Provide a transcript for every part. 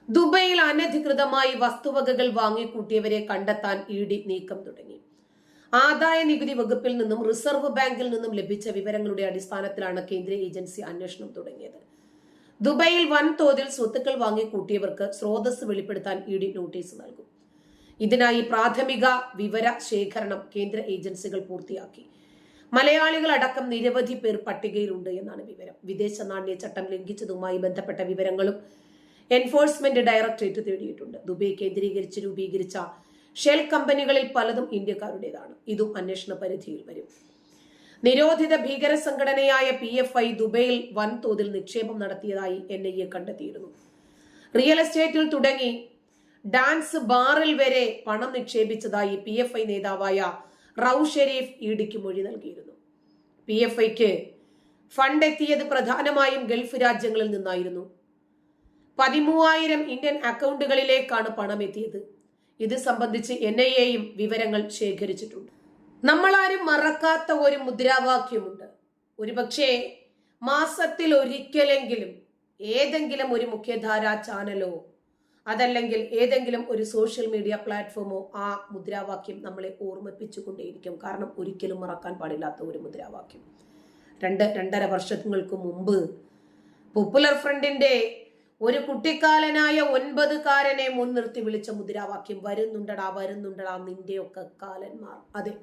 ദുബൈയിൽ അനധികൃതമായി വസ്തുവകകൾ വാങ്ങിക്കൂട്ടിയവരെ കണ്ടെത്താൻ ഇഡി നീക്കം തുടങ്ങി. ആദായ നികുതി വകുപ്പിൽ നിന്നും റിസർവ് ബാങ്കിൽ നിന്നും ലഭിച്ച വിവരങ്ങളുടെ അടിസ്ഥാനത്തിലാണ് കേന്ദ്ര ഏജൻസി അന്വേഷണം തുടങ്ങിയത്. ദുബൈയിൽ വൻതോതിൽ സ്വത്തുക്കൾ വാങ്ങിക്കൂട്ടിയവർക്ക് സ്രോതസ് വെളിപ്പെടുത്താൻ ഇഡി നോട്ടീസ് നൽകും. ഇതിനായി പ്രാഥമിക വിവര ശേഖരണം കേന്ദ്ര ഏജൻസികൾ പൂർത്തിയാക്കി. മലയാളികളടക്കം നിരവധി പേർ പട്ടികയിലുണ്ട് എന്നാണ് വിവരം. വിദേശ നാണ്യ ചട്ടം ലംഘിച്ചതുമായി ബന്ധപ്പെട്ട വിവരങ്ങളും എൻഫോഴ്സ്മെന്റ് ഡയറക്ടറേറ്റ് തേടിയിട്ടുണ്ട്. ദുബൈ കേന്ദ്രീകരിച്ച് രൂപീകരിച്ച ഷെൽ കമ്പനികളിൽ പലതും ഇന്ത്യക്കാരുടേതാണ്. ഇതും അന്വേഷണ പരിധിയിൽ വരും. നിരോധിത ഭീകര സംഘടനയായ PFI ദുബൈയിൽ വൻതോതിൽ നിക്ഷേപം നടത്തിയതായി NIA കണ്ടെത്തിയിരുന്നു. റിയൽ എസ്റ്റേറ്റിൽ തുടങ്ങി ഡാൻസ് ബാറിൽ വരെ പണം നിക്ഷേപിച്ചതായി PFI നേതാവായ റൌഫ് ഷെരീഫ് ഇഡിക്ക് മൊഴി നൽകിയിരുന്നു. PFIക്ക് ഫണ്ട് എത്തിയത് പ്രധാനമായും ഗൾഫ് രാജ്യങ്ങളിൽ നിന്നായിരുന്നു. 13,000 ഇന്ത്യൻ അക്കൗണ്ടുകളിലേക്കാണ് പണം എത്തിയത്. ഇത് സംബന്ധിച്ച് NIAയും വിവരങ്ങൾ ശേഖരിച്ചിട്ടുണ്ട്. നമ്മളാരും മറക്കാത്ത ഒരു മുദ്രാവാക്യമുണ്ട്. ഒരുപക്ഷെ മാസത്തിൽ ഒരിക്കലെങ്കിലും ഏതെങ്കിലും ഒരു മുഖ്യധാരാ ചാനലോ അതല്ലെങ്കിൽ ഏതെങ്കിലും ഒരു സോഷ്യൽ മീഡിയ പ്ലാറ്റ്ഫോമോ ആ മുദ്രാവാക്യം നമ്മളെ ഓർമ്മിപ്പിച്ചുകൊണ്ടേയിരിക്കും. കാരണം ഒരിക്കലും മറക്കാൻ പാടില്ലാത്ത ഒരു മുദ്രാവാക്യം. 2-2.5 വർഷങ്ങൾക്ക് മുമ്പ് പോപ്പുലർ ഫ്രണ്ടിന്റെ ഒരു കുട്ടിക്കാലനായ 9കാരനെ മുൻനിർത്തി വിളിച്ച മുദ്രാവാക്യം വരുന്നുണ്ടടാ വരുന്നുണ്ടടാ നിന്റെയൊക്കെ കാലന്മാർ. അതെ,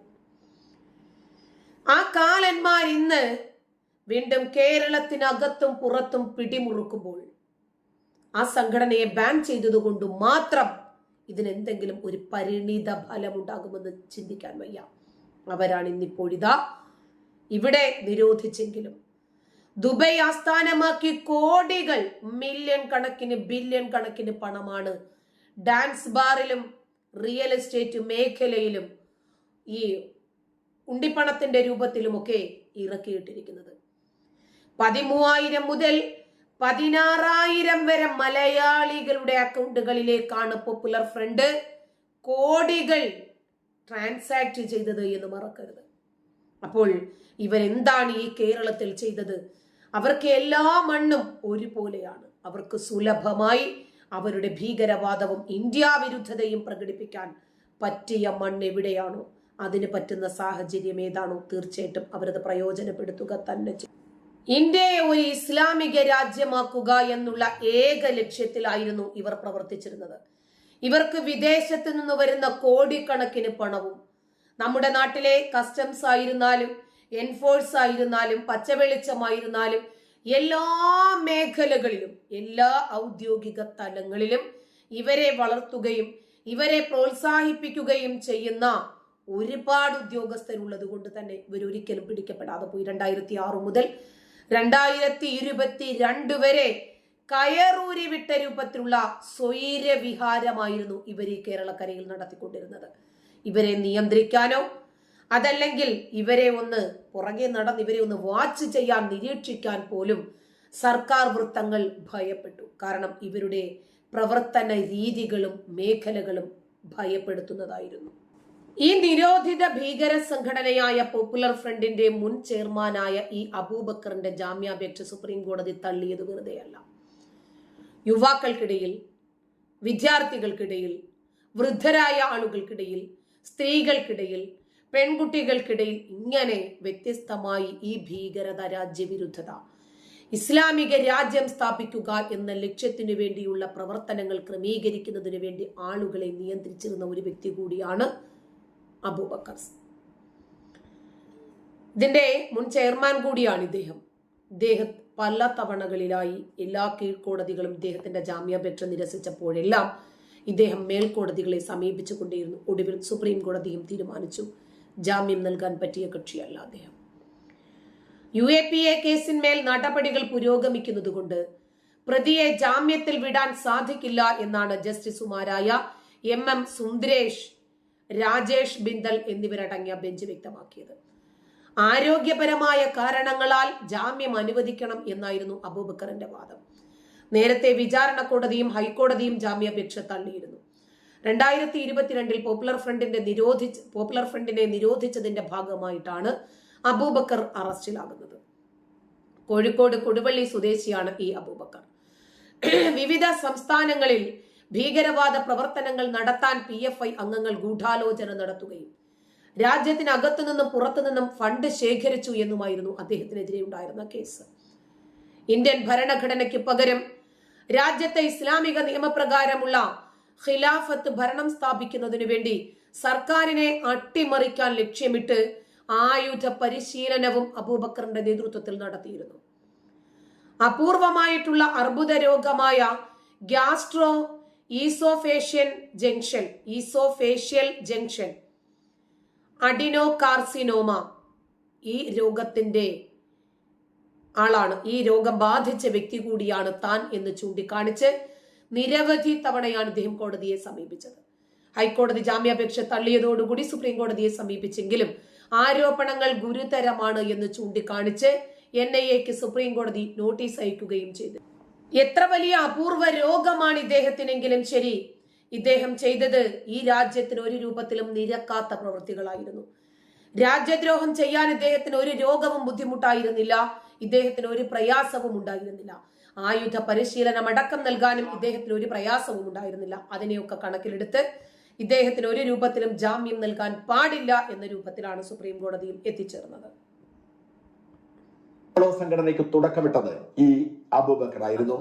ആ കാലന്മാർ ഇന്ന് വീണ്ടും കേരളത്തിനകത്തും പുറത്തും പിടിമുറുക്കുമ്പോൾ ആ സംഘടനയെ ബാൻ ചെയ്തതുകൊണ്ട് മാത്രം ഇതിനെന്തെങ്കിലും ഒരു പരിണിത ഫലമുണ്ടാകുമെന്ന് ചിന്തിക്കാൻ വയ്യ. അവരാണ് ഇന്നിപ്പോഴിതാ ഇവിടെ നിരോധിച്ചെങ്കിലും ദുബൈ ആസ്ഥാനമാക്കി കോടികൾ, മില്യൺ കണക്കിന് ബില്യൺ കണക്കിന് പണമാണ് ഡാൻസ് ബാറിലും റിയൽ എസ്റ്റേറ്റ് മേഖലയിലും ഈ ഉണ്ടിപ്പണത്തിന്റെ രൂപത്തിലുമൊക്കെ ഇറക്കിയിട്ടിരിക്കുന്നത്. 13,000 മുതൽ 16,000 വരെ മലയാളികളുടെ അക്കൗണ്ടുകളിലേക്കാണ് പോപ്പുലർ ഫ്രണ്ട് കോടികൾ ട്രാൻസാക്ട് ചെയ്തത് എന്ന് മറക്കരുത്. അപ്പോൾ ഇവരെന്താണ് ഈ കേരളത്തിൽ ചെയ്തത്? അവർക്ക് എല്ലാ മണ്ണും ഒരുപോലെയാണ്. അവർക്ക് സുലഭമായി അവരുടെ ഭീകരവാദവും ഇന്ത്യ വിരുദ്ധതയും പ്രകടിപ്പിക്കാൻ പറ്റിയ മണ്ണ് എവിടെയാണോ, അതിന് പറ്റുന്ന സാഹചര്യം ഏതാണോ, തീർച്ചയായിട്ടും അവരത് പ്രയോജനപ്പെടുത്തുക തന്നെ ചെയ്യും. ഇന്ത്യയെ ഒരു ഇസ്ലാമിക രാജ്യമാക്കുക എന്നുള്ള ഏക ലക്ഷ്യത്തിലായിരുന്നു ഇവർ പ്രവർത്തിച്ചിരുന്നത്. ഇവർക്ക് വിദേശത്ത് നിന്ന് വരുന്ന കോടിക്കണക്കിന് പണവും നമ്മുടെ നാട്ടിലെ കസ്റ്റംസ് ആയിരുന്നാലും എൻഫോഴ്സ് ആയിരുന്നാലും പച്ചവെളിച്ചമായിരുന്നാലും എല്ലാ മേഖലകളിലും എല്ലാ ഔദ്യോഗിക തലങ്ങളിലും ഇവരെ വളർത്തുകയും ഇവരെ പ്രോത്സാഹിപ്പിക്കുകയും ചെയ്യുന്ന ഒരുപാട് ഉദ്യോഗസ്ഥരുള്ളത് കൊണ്ട് തന്നെ ഇവരൊരിക്കലും പിടിക്കപ്പെടാതെ പോയി. 2006 മുതൽ 2022 വരെ കയറൂരി വിട്ട രൂപത്തിലുള്ള സ്വൈരവിഹാരമായിരുന്നു ഇവർ ഈ കേരളക്കരയിൽ നടത്തിക്കൊണ്ടിരുന്നത്. ഇവരെ നിയന്ത്രിക്കാനോ അതല്ലെങ്കിൽ ഇവരെ ഒന്ന് പുറകെ നടന്ന് ഇവരെ ഒന്ന് വാച്ച് ചെയ്യാൻ, നിരീക്ഷിക്കാൻ പോലും സർക്കാർ വൃത്തങ്ങൾ ഭയപ്പെട്ടു. കാരണം ഇവരുടെ പ്രവർത്തന രീതികളും മേഖലകളും ഭയപ്പെടുത്തുന്നതായിരുന്നു. ഈ നിരോധിത ഭീകര സംഘടനയായ പോപ്പുലർ ഫ്രണ്ടിന്റെ മുൻ ചെയർമാനായ ഈ അബൂബക്കറിന്റെ ജാമ്യാപേക്ഷ സുപ്രീം കോടതി തള്ളിയത് വെറുതെയല്ല. യുവാക്കൾക്കിടയിൽ, വിദ്യാർത്ഥികൾക്കിടയിൽ, വൃദ്ധരായ ആളുകൾക്കിടയിൽ, സ്ത്രീകൾക്കിടയിൽ, പെൺകുട്ടികൾക്കിടയിൽ ഇങ്ങനെ വ്യത്യസ്തമായി ഈ ഭീകരത, രാജ്യവിരുദ്ധത, ഇസ്ലാമിക രാജ്യം സ്ഥാപിക്കുക എന്ന ലക്ഷ്യത്തിനു വേണ്ടിയുള്ള പ്രവർത്തനങ്ങൾ ക്രമീകരിക്കുന്നതിന് വേണ്ടി ആളുകളെ നിയന്ത്രിച്ചിരുന്ന ഒരു വ്യക്തി കൂടിയാണ് അബൂബക്കർ. ഇതിന്റെ മുൻ ചെയർമാൻ കൂടിയാണ് ഇദ്ദേഹം പല തവണകളിലായി എല്ലാ കീഴ്ക്കോടതികളും ഇദ്ദേഹത്തിന്റെ ജാമ്യാപേക്ഷ നിരസിച്ചപ്പോഴെല്ലാം ഇദ്ദേഹം മേൽക്കോടതികളെ സമീപിച്ചു കൊണ്ടേയിരുന്നു. ഒടുവിൽ സുപ്രീം കോടതിയും തീരുമാനിച്ചു ജാമ്യം നൽകാൻ പറ്റിയ കക്ഷിയല്ല അദ്ദേഹം. UAPA കേസിന്മേൽ നടപടികൾ പുരോഗമിക്കുന്നതുകൊണ്ട് പ്രതിയെ ജാമ്യത്തിൽ വിടാൻ സാധിക്കില്ല എന്നാണ് ജസ്റ്റിസുമാരായ MM സുന്ദരേഷ്, രാജേഷ് ബിന്ദൽ എന്നിവരടങ്ങിയ ബെഞ്ച് വ്യക്തമാക്കിയത്. ആരോഗ്യപരമായ കാരണങ്ങളാൽ ജാമ്യം അനുവദിക്കണം എന്നായിരുന്നു അബൂബക്കറിന്റെ വാദം. നേരത്തെ വിചാരണ കോടതിയും ഹൈക്കോടതിയും ജാമ്യാപേക്ഷ തള്ളിയിരുന്നു. 2022 പോപ്പുലർ ഫ്രണ്ടിനെ നിരോധിച്ചതിന്റെ ഭാഗമായിട്ടാണ് അബൂബക്കർ അറസ്റ്റിലാകുന്നത്. കോഴിക്കോട് കൊടുവള്ളി സ്വദേശിയാണ് ഈ അബൂബക്കർ. വിവിധ സംസ്ഥാനങ്ങളിൽ ഭീകരവാദ പ്രവർത്തനങ്ങൾ നടത്താൻ PFI അംഗങ്ങൾ ഗൂഢാലോചന നടത്തുകയും രാജ്യത്തിനകത്തു നിന്നും പുറത്തുനിന്നും ഫണ്ട് ശേഖരിച്ചു എന്നുമായിരുന്നു അദ്ദേഹത്തിനെതിരെ ഉണ്ടായിരുന്ന കേസ്. ഇന്ത്യൻ ഭരണഘടനയ്ക്ക് പകരം രാജ്യത്തെ ഇസ്ലാമിക നിയമപ്രകാരമുള്ള ഖിലാഫത്ത് ഭരണം സ്ഥാപിക്കുന്നതിനു വേണ്ടി സർക്കാരിനെ അട്ടിമറിക്കാൻ ലക്ഷ്യമിട്ട് ആയുധ പരിശീലനവും അബൂബക്കറിന്റെ നേതൃത്വത്തിൽ നടത്തിയിരുന്നു. അപൂർവമായിട്ടുള്ള അർബുദ രോഗമായ ഗ്യാസ്ട്രോ ഈസോഫേഷ്യൽ ജംഗ്ഷൻ അഡിനോകാർസിനോമ ഈ രോഗത്തിന്റെ ആളാണ്. ഈ രോഗം ബാധിച്ച വ്യക്തി കൂടിയാണ് താൻ എന്ന് ചൂണ്ടിക്കാണിച്ച് നിരവധി തവണയാണ് ഇദ്ദേഹം കോടതിയെ സമീപിച്ചത്. ഹൈക്കോടതി ജാമ്യാപേക്ഷ തള്ളിയതോടുകൂടി സുപ്രീം കോടതിയെ സമീപിച്ചെങ്കിലും ആരോപണങ്ങൾ ഗുരുതരമാണ് എന്ന് ചൂണ്ടിക്കാണിച്ച് NIAക്ക് സുപ്രീം കോടതി നോട്ടീസ് അയക്കുകയും ചെയ്തു. എത്ര വലിയ അപൂർവ രോഗമാണ് ഇദ്ദേഹത്തിനെങ്കിലും ശരി, ഇദ്ദേഹം ചെയ്തത് ഈ രാജ്യത്തിന് ഒരു രൂപത്തിലും നിരക്കാത്ത പ്രവൃത്തികളായിരുന്നു. രാജ്യദ്രോഹം ചെയ്യാൻ ഇദ്ദേഹത്തിന് ഒരു രോഗവും ബുദ്ധിമുട്ടായിരുന്നില്ല, ഇദ്ദേഹത്തിന് ഒരു പ്രയാസവും ഉണ്ടായിരുന്നില്ല. ആയുധ പരിശീലനം അടക്കം നൽകാനും ഇദ്ദേഹത്തിന് ഒരു പ്രയാസവും ഉണ്ടായിരുന്നില്ല. അതിനെയൊക്കെ കണക്കിലെടുത്ത് ഇദ്ദേഹത്തിന് ഒരു രൂപത്തിലും ജാമ്യം നൽകാൻ പാടില്ല എന്ന രൂപത്തിലാണ് സുപ്രീം കോടതിയിൽ എത്തിച്ചേർന്നത്. സംഘടനയ്ക്ക് തുടക്കമിട്ടത് ഈ അബൂബക്കർ ആയിരുന്നു.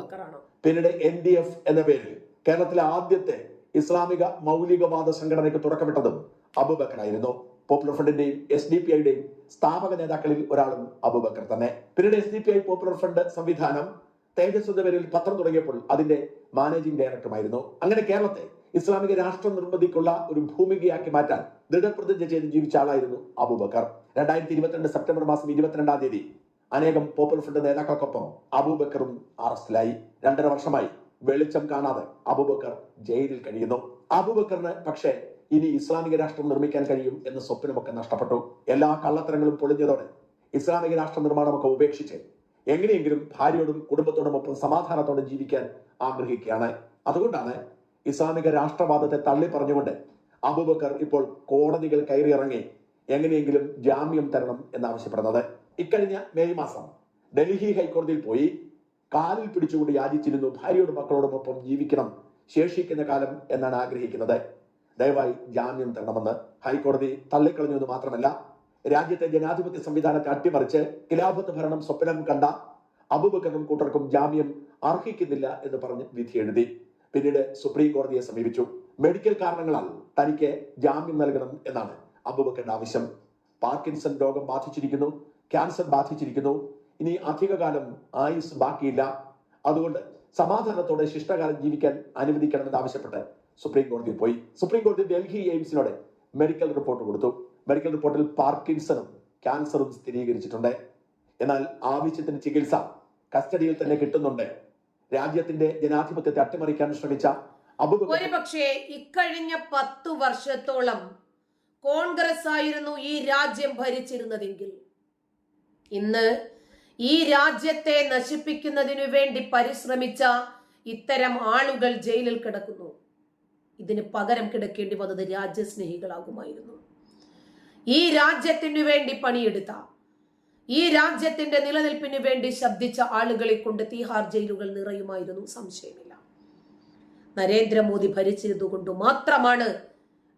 പിന്നീട് NDF എന്ന പേരിൽ കേരളത്തിലെ ആദ്യത്തെ ഇസ്ലാമിക മൗലികവാദ സംഘടനയ്ക്ക് തുടക്കമിട്ടതും അബൂബക്കർ ആയിരുന്നു. പോപ്പുലർ ഫ്രണ്ടിന്റെയും SDPIയുടെയും സ്ഥാപക നേതാക്കളിൽ ഒരാളും അബൂബക്കർ തന്നെ. പിന്നീട് SDPI പോപ്പുലർ ഫ്രണ്ട് സംവിധാനം തേജസ് എന്ന പേരിൽ പത്രം തുടങ്ങിയപ്പോൾ അതിന്റെ മാനേജിംഗ് ഡയറക്ടറുമായിരുന്നു. അങ്ങനെ കേരളത്തെ ഇസ്ലാമിക രാഷ്ട്ര നിർമ്മിതിക്കുള്ള ഒരു ഭൂമികയാക്കി മാറ്റാൻ ദൃഢപ്രതിജ്ഞ ചെയ്ത് ജീവിച്ച ആളായിരുന്നു അബൂബക്കർ. 2022 സെപ്റ്റംബർ മാസം 22-ാം തീയതി അനേകം പോപ്പുലർ ഫ്രണ്ട് നേതാക്കൾക്കൊപ്പം അബൂബക്കറും അറസ്റ്റിലായി. 2.5 വർഷമായി വെളിച്ചം കാണാതെ അബൂബക്കർ ജയിലിൽ കഴിയുന്നു. അബൂബക്കറിന് പക്ഷേ ഇനി ഇസ്ലാമിക രാഷ്ട്രം നിർമ്മിക്കാൻ കഴിയും എന്ന സ്വപ്നമൊക്കെ നഷ്ടപ്പെട്ടു. എല്ലാ കള്ളത്തരങ്ങളും പൊളിഞ്ഞതോടെ ഇസ്ലാമിക രാഷ്ട്ര നിർമ്മാണമൊക്കെ ഉപേക്ഷിച്ച് എങ്ങനെയെങ്കിലും ഭാര്യയോടും കുടുംബത്തോടും ഒപ്പം സമാധാനത്തോടെ ജീവിക്കാൻ ആഗ്രഹിക്കുകയാണ്. അതുകൊണ്ടാണ് ഇസ്ലാമിക രാഷ്ട്രവാദത്തെ തള്ളി പറഞ്ഞുകൊണ്ട് അബൂബക്കർ ഇപ്പോൾ കോടതികൾ കയറിയിറങ്ങി എങ്ങനെയെങ്കിലും ജാമ്യം തരണം എന്നാവശ്യപ്പെടുന്നത്. ഇക്കഴിഞ്ഞ മെയ് മാസം ഡൽഹി ഹൈക്കോടതിയിൽ പോയി കാലിൽ പിടിച്ചുകൊണ്ട് യാചിച്ചിരുന്നു ഭാര്യയോടും മക്കളോടും ഒപ്പം ജീവിക്കണം ശേഷിക്കുന്ന കാലം എന്നാണ് ആഗ്രഹിക്കുന്നത്. ദയവായി ജാമ്യം തരണമെന്ന് ഹൈക്കോടതി തള്ളിക്കളഞ്ഞു എന്ന് മാത്രമല്ല, രാജ്യത്തെ ജനാധിപത്യ സംവിധാനത്തെ അട്ടിമറിച്ച് ഖിലാഫത്ത് ഭരണം സ്വപ്നം കണ്ട അബൂബക്കറിനും കൂട്ടർക്കും ജാമ്യം അർഹിക്കുന്നില്ല എന്ന് പറഞ്ഞ് വിധി എഴുതി. പിന്നീട് സുപ്രീം കോടതിയെ സമീപിച്ചു. മെഡിക്കൽ കാരണങ്ങളാൽ തനിക്ക് ജാമ്യം നൽകണം എന്നാണ് അബൂബക്കറിന്റെ ആവശ്യം. പാർക്കിൻസൺ രോഗം ബാധിച്ചിരിക്കുന്നു, ക്യാൻസർ ബാധിച്ചിരിക്കുന്നു, ഇനി അധികകാലം ആയുസ് ബാക്കിയില്ല. അതുകൊണ്ട് സമാധാനത്തോടെ ശിഷ്ടകാലം ജീവിക്കാൻ അനുവദിക്കണമെന്ന് ആവശ്യപ്പെട്ട് സുപ്രീം കോടതിയിൽ പോയി. സുപ്രീം കോടതി ഡൽഹി എയിംസിനോട് മെഡിക്കൽ റിപ്പോർട്ട് കൊടുത്തു. മെഡിക്കൽ റിപ്പോർട്ടിൽ പാർക്കിൻസണും ക്യാൻസറും സ്ഥിരീകരിച്ചിട്ടുണ്ട്. എന്നാൽ ആവശ്യത്തിന് ചികിത്സ കസ്റ്റഡിയിൽ തന്നെ കിട്ടുന്നുണ്ട്. രാജ്യത്തിന്റെ ജനാധിപത്യത്തെ അട്ടിമറിക്കാൻ ശ്രമിച്ച അബൂബക്കർ ഒരുപക്ഷേ ഇക്കഴിഞ്ഞ 10 വർഷത്തോളം കോൺഗ്രസ് ആയിരുന്നു ഈ രാജ്യം ഭരിച്ചിരുന്നതെങ്കിൽ ഇന്ന് ഈ രാജ്യത്തെ നശിപ്പിക്കുന്നതിനു വേണ്ടി പരിശ്രമിച്ച ഇത്തരം ആളുകൾ ജയിലിൽ കിടക്കുന്നു. ഇതിന് പകരം കിടക്കേണ്ടി വന്നത് രാജ്യസ്നേഹികളാകുമായിരുന്നു. ഈ രാജ്യത്തിനു വേണ്ടി പണിയെടുത്ത, ഈ രാജ്യത്തിന്റെ നിലനിൽപ്പിന് വേണ്ടി ശബ്ദിച്ച ആളുകളെ കൊണ്ട് തീഹാർ ജയിലുകൾ നിറയുമായിരുന്നു, സംശയമില്ല. നരേന്ദ്രമോദി ഭരിച്ചിരുന്നുകൊണ്ട് മാത്രമാണ്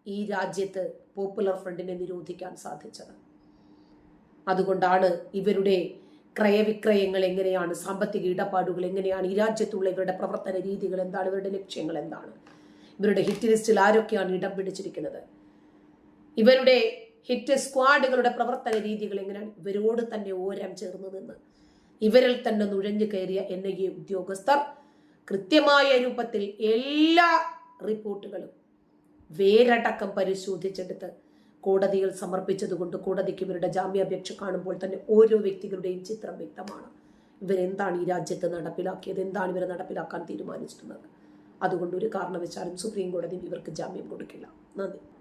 ഈ രാജ്യത്ത് പോപ്പുലർ ഫ്രണ്ടിനെ നിരോധിക്കാൻ സാധിച്ചത്. അതുകൊണ്ടാണ് ഇവരുടെ ക്രയവിക്രയങ്ങൾ എങ്ങനെയാണ്, സാമ്പത്തിക ഇടപാടുകൾ എങ്ങനെയാണ്, ഈ രാജ്യത്തുള്ള ഇവരുടെ പ്രവർത്തന രീതികൾ എന്താണ്, ഇവരുടെ ലക്ഷ്യങ്ങൾ എന്താണ്, ഇവരുടെ ഹിറ്റ് ലിസ്റ്റിൽ ആരൊക്കെയാണ് ഇടം പിടിച്ചിരിക്കുന്നത്, ഇവരുടെ ഹിറ്റ് സ്ക്വാഡുകളുടെ പ്രവർത്തന രീതികൾ എങ്ങനെയാണ്, ഇവരോട് തന്നെ ഓരം ചേർന്ന് നിന്ന് ഇവരിൽ തന്നെ നുഴഞ്ഞു കയറിയ NIA ഉദ്യോഗസ്ഥർ കൃത്യമായ രൂപത്തിൽ എല്ലാ റിപ്പോർട്ടുകളും വേരടക്കം പരിശോധിച്ചെടുത്ത് കോടതിയിൽ സമർപ്പിച്ചതുകൊണ്ട് കോടതിക്ക് ഇവരുടെ ജാമ്യാപേക്ഷ കാണുമ്പോൾ തന്നെ ഓരോ വ്യക്തികളുടെയും ചിത്രം വ്യക്തമാണ്. ഇവരെന്താണ് ഈ രാജ്യത്ത് നടപ്പിലാക്കിയത്, എന്താണ് ഇവരെ നടപ്പിലാക്കാൻ തീരുമാനിച്ചിട്ടുള്ളത്. അതുകൊണ്ട് ഒരു കാരണവശാലും സുപ്രീം കോടതി ഇവർക്ക് ജാമ്യം കൊടുക്കില്ല. നന്ദി.